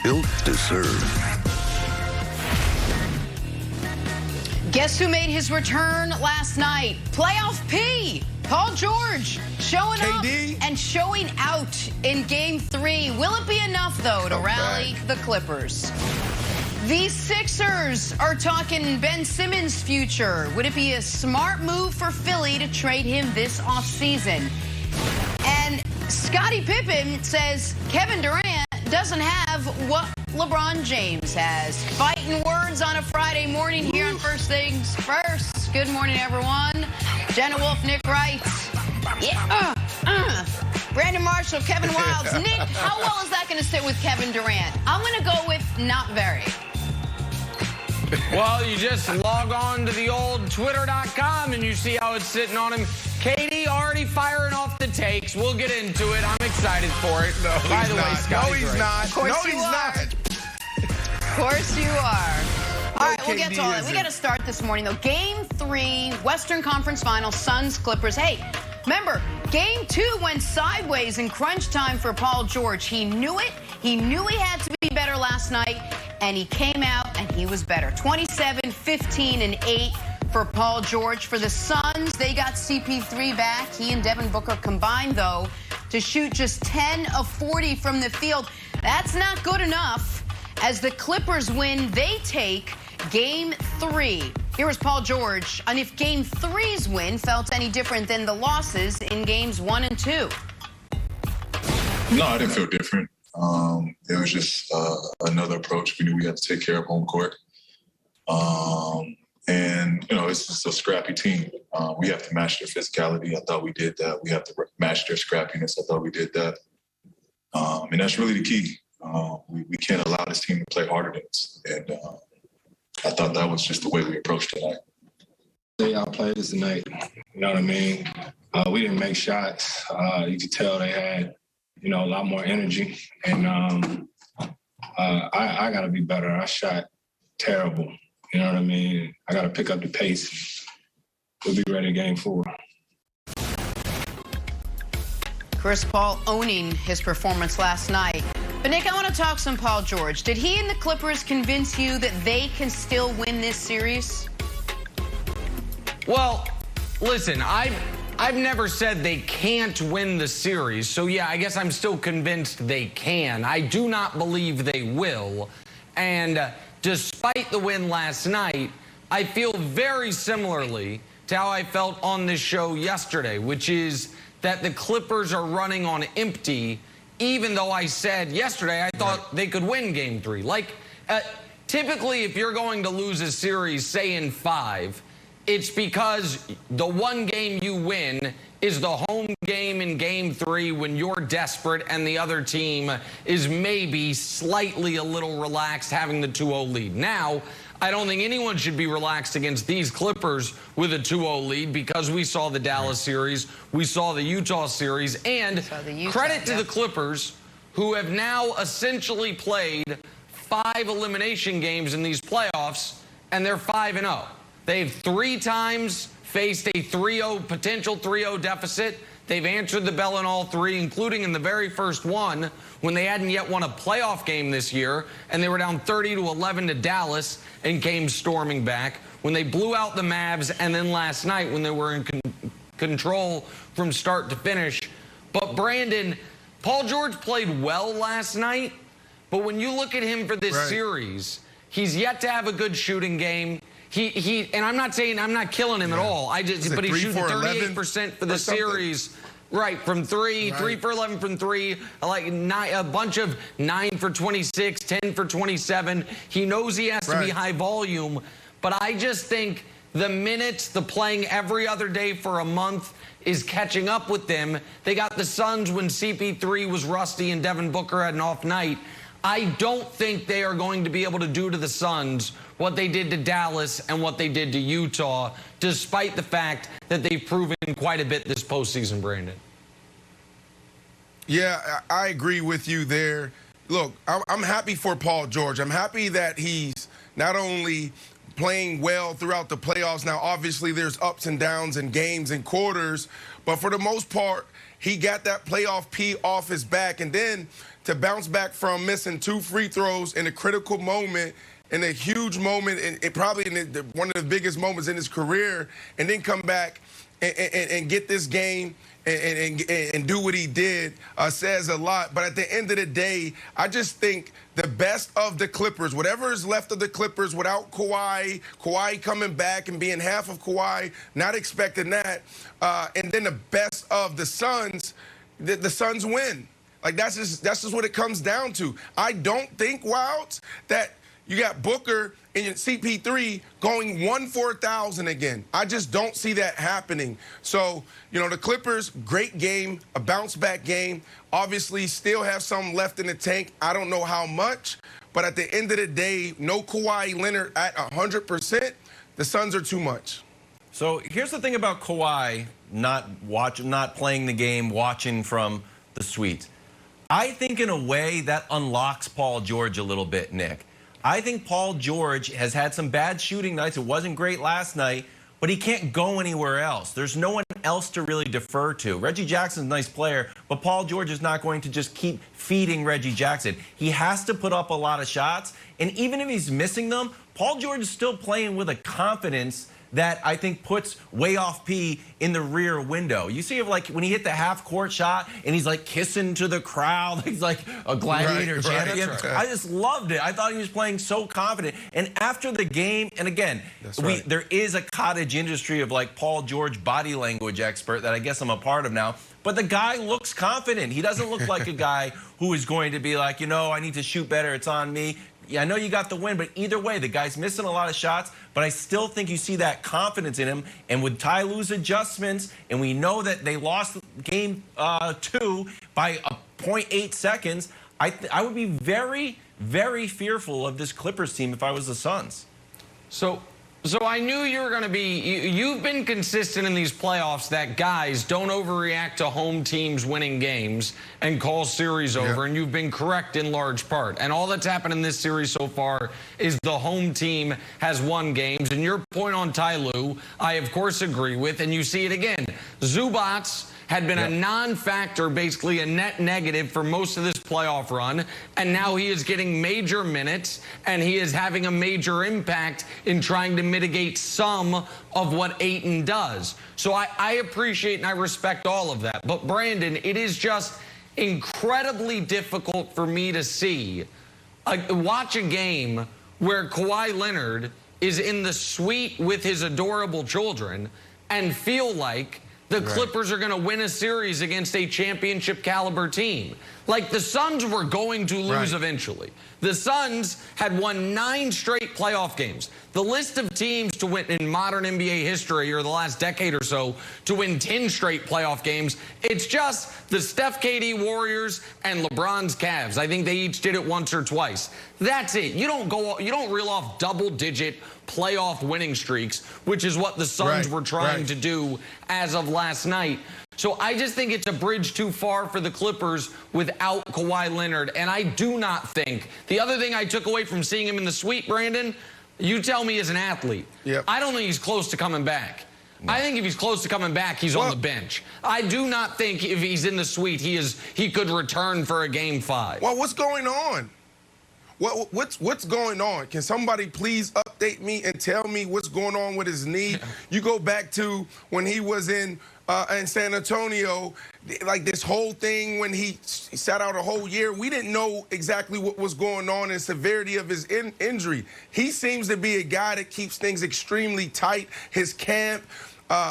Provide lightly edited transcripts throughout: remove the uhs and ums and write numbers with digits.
built to serve. Guess who made his return last night? Playoff P, Paul George, showing KD. up and showing out in Game 3. Will it be enough, though, to rally the Clippers? The Sixers are talking Ben Simmons' future. Would it be a smart move for Philly to trade him this offseason? And Scottie Pippen says Kevin Durant doesn't have what LeBron James has. Fighting words on a Friday morning here on First Things First. Good morning, everyone. Jenna Wolf, Nick Wright. Yeah. Brandon Marshall, Kevin Wilds. Nick, how well is that going to sit with Kevin Durant? I'm going to go with not very. Well, you just log on to the old Twitter.com and you see how it's sitting on him. Katie already firing off the takes. We'll get into it. I'm excited for it. No, By the way, not. Scotty, No, he's not. Of course No, you he's are. not. Of course you are. All right, we'll get to all that. We got to start this morning, though. Game 3, Western Conference Final, Suns, Clippers. Hey, remember, Game 2 went sideways in crunch time for Paul George. He knew it. He knew he had to be better last night, and he came out and he was better. 27, 15, and 8 for Paul George. For the Suns, they got CP3 back. He and Devin Booker combined, though, to shoot just 10 of 40 from the field. That's not good enough. As the Clippers win, they take Game 3. Here was Paul George on if Game 3's win felt any different than the losses in Games 1 and 2. No, I didn't feel different. It was just another approach. We knew we had to take care of home court. And, you know, it's just a scrappy team. We have to match their physicality. I thought we did that. We have to match their scrappiness. I thought we did that. And that's really the key. We can't allow this team to play harder than us. And I thought that was just the way we approached tonight. They outplayed us tonight. You know what I mean? We didn't make shots. You could tell they had, you know, a lot more energy. And I got to be better. I shot terrible. You know what I mean? I got to pick up the pace. We'll be ready Game 4. Chris Paul owning his performance last night. But, Nick, I want to talk some Paul George. Did he and the Clippers convince you that they can still win this series? Well, listen, I've never said they can't win the series. So, yeah, I guess I'm still convinced they can. I do not believe they will. And despite the win last night, I feel very similarly to how I felt on this show yesterday, which is that the Clippers are running on empty, even though I said yesterday I thought they could win Game 3. Like, typically, if you're going to lose a series, say in 5, it's because the one game you win is the home game in Game 3 when you're desperate and the other team is maybe slightly a little relaxed having the 2-0 lead. Now, I don't think anyone should be relaxed against these Clippers with a 2-0 lead because we saw the Dallas series, we saw the Utah series, and credit to the Clippers who have now essentially played 5 elimination games in these playoffs, and they're 5-0. They've 3 times faced a 3-0, potential 3-0 deficit. They've answered the bell in all 3, including in the very first one when they hadn't yet won a playoff game this year, and they were down 30-11 to Dallas and came storming back. When they blew out the Mavs, and then last night when they were in control from start to finish. But Brandon, Paul George played well last night, but when you look at him for this series, he's yet to have a good shooting game. And I'm not saying I'm not killing him at all. But he's shooting 38% for the series. Right, from 3, 3 for 11 from 3, like a bunch of 9 for 26, 10 for 27. He knows he has to be high volume, but I just think the minutes, the playing every other day for a month is catching up with them. They got the Suns when CP3 was rusty and Devin Booker had an off night. I don't think they are going to be able to do to the Suns what they did to Dallas and what they did to Utah, despite the fact that they've proven quite a bit this postseason, Brandon. Yeah, I agree with you there. Look, I'm happy for Paul George. I'm happy that he's not only playing well throughout the playoffs. Now, obviously, there's ups and downs in games and quarters, but for the most part, he got that playoff P off his back. And then to bounce back from missing 2 free throws in a critical moment, in a huge moment, and probably in one of the biggest moments in his career, and then come back and get this game and do what he did says a lot. But at the end of the day, I just think the best of the Clippers, whatever is left of the Clippers without Kawhi coming back and being half of Kawhi, not expecting that, and then the best of the Suns, the Suns win. Like, that's just what it comes down to. I don't think, Wilds, that you got Booker and CP3 going 1 for 1,000 again. I just don't see that happening. So, you know, the Clippers, great game, a bounce-back game. Obviously, still have some left in the tank. I don't know how much. But at the end of the day, no Kawhi Leonard at 100%. The Suns are too much. So here's the thing about Kawhi not playing the game, watching from the suite. I think in a way that unlocks Paul George a little bit, Nick. I think Paul George has had some bad shooting nights. It wasn't great last night, but he can't go anywhere else. There's no one else to really defer to. Reggie Jackson's a nice player, but Paul George is not going to just keep feeding Reggie Jackson. He has to put up a lot of shots, and even if he's missing them, Paul George is still playing with a confidence that I think puts way off P in the rear window. You see, like when he hit the half-court shot and he's like kissing to the crowd, he's like a gladiator champion. Right. I just loved it. I thought he was playing so confident. And after the game, and again, there is a cottage industry of like Paul George body language expert that I guess I'm a part of now. But the guy looks confident. He doesn't look like a guy who is going to be like, you know, I need to shoot better. It's on me. Yeah, I know you got the win, but either way, the guy's missing a lot of shots, but I still think you see that confidence in him. And with Ty Lue's adjustments, and we know that they lost game 2 by 0.8 seconds, I would be very, very fearful of this Clippers team if I was the Suns. So I knew you were going to be, you've been consistent in these playoffs that guys don't overreact to home teams winning games and call series over, and you've been correct in large part. And all that's happened in this series so far is the home team has won games. And your point on Ty Lue, I of course agree with, and you see it again. Zubats had been a non-factor, basically a net negative for most of this playoff run, and now he is getting major minutes, and he is having a major impact in trying to mitigate some of what Ayton does. So I appreciate and I respect all of that. But Brandon, it is just incredibly difficult for me to see, watch a game where Kawhi Leonard is in the suite with his adorable children and feel like the Clippers are going to win a series against a championship caliber team. Like, the Suns were going to lose eventually. The Suns had won 9 straight playoff games. The list of teams to win in modern NBA history, or the last decade or so, to win 10 straight playoff games, it's just the Steph KD Warriors and LeBron's Cavs. I think they each did it once or twice. That's it. You don't reel off double-digit playoff winning streaks, which is what the Suns were trying to do as of last night. So I just think it's a bridge too far for the Clippers without Kawhi Leonard. And I do not think, the other thing I took away from seeing him in the suite, Brandon, you tell me as an athlete, I don't think he's close to coming back. No. I think if he's close to coming back, he's on the bench. I do not think if he's in the suite, he could return for a game 5. Well, what's going on? What's going on? Can somebody please update me and tell me what's going on with his knee? You go back to when he was in San Antonio, like this whole thing when he sat out a whole year. We didn't know exactly what was going on and severity of his injury. He seems to be a guy that keeps things extremely tight. His camp,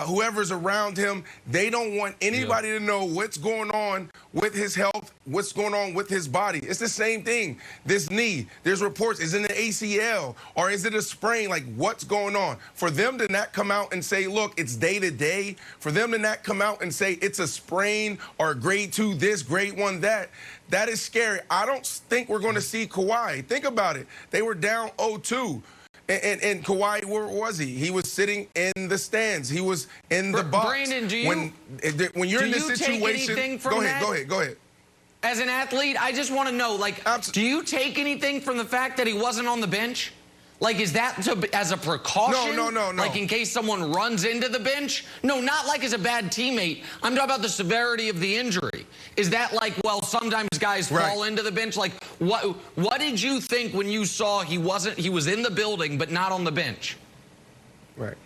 whoever's around him, they don't want anybody to know what's going on with his health, what's going on with his body. It's the same thing. This knee, there's reports, is it an ACL or is it a sprain? Like, what's going on? For them to not come out and say, look, it's day to day, for them to not come out and say it's a sprain or grade 2 this, grade 1 that, that is scary. I don't think we're going to see Kawhi. Think about it. They were down 0-2. And Kawhi, where was he? He was sitting in the stands. He was in the box. Brandon, when you're in this situation, go ahead. As an athlete, I just want to know, like, do you take anything from the fact that he wasn't on the bench? Like, is that as a precaution? No. Like, in case someone runs into the bench? No, not like as a bad teammate. I'm talking about the severity of the injury. Is that like, well, sometimes guys fall into the bench? Like, what did you think when you saw he was in the building but not on the bench? Right.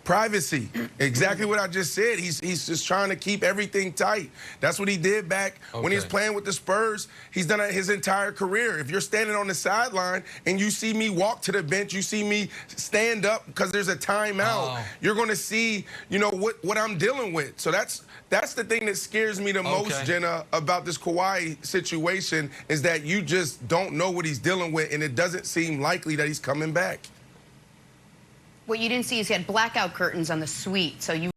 Privacy. Exactly what I just said. He's just trying to keep everything tight. That's what he did back when he was playing with the Spurs. He's done it his entire career. If you're standing on the sideline and you see me walk to the bench, you see me stand up because there's a timeout, you're going to see, you know, what I'm dealing with. So that's the thing that scares me the most, Jenna, about this Kawhi situation is that you just don't know what he's dealing with, and it doesn't seem likely that he's coming back. What you didn't see is he had blackout curtains on the suite, so you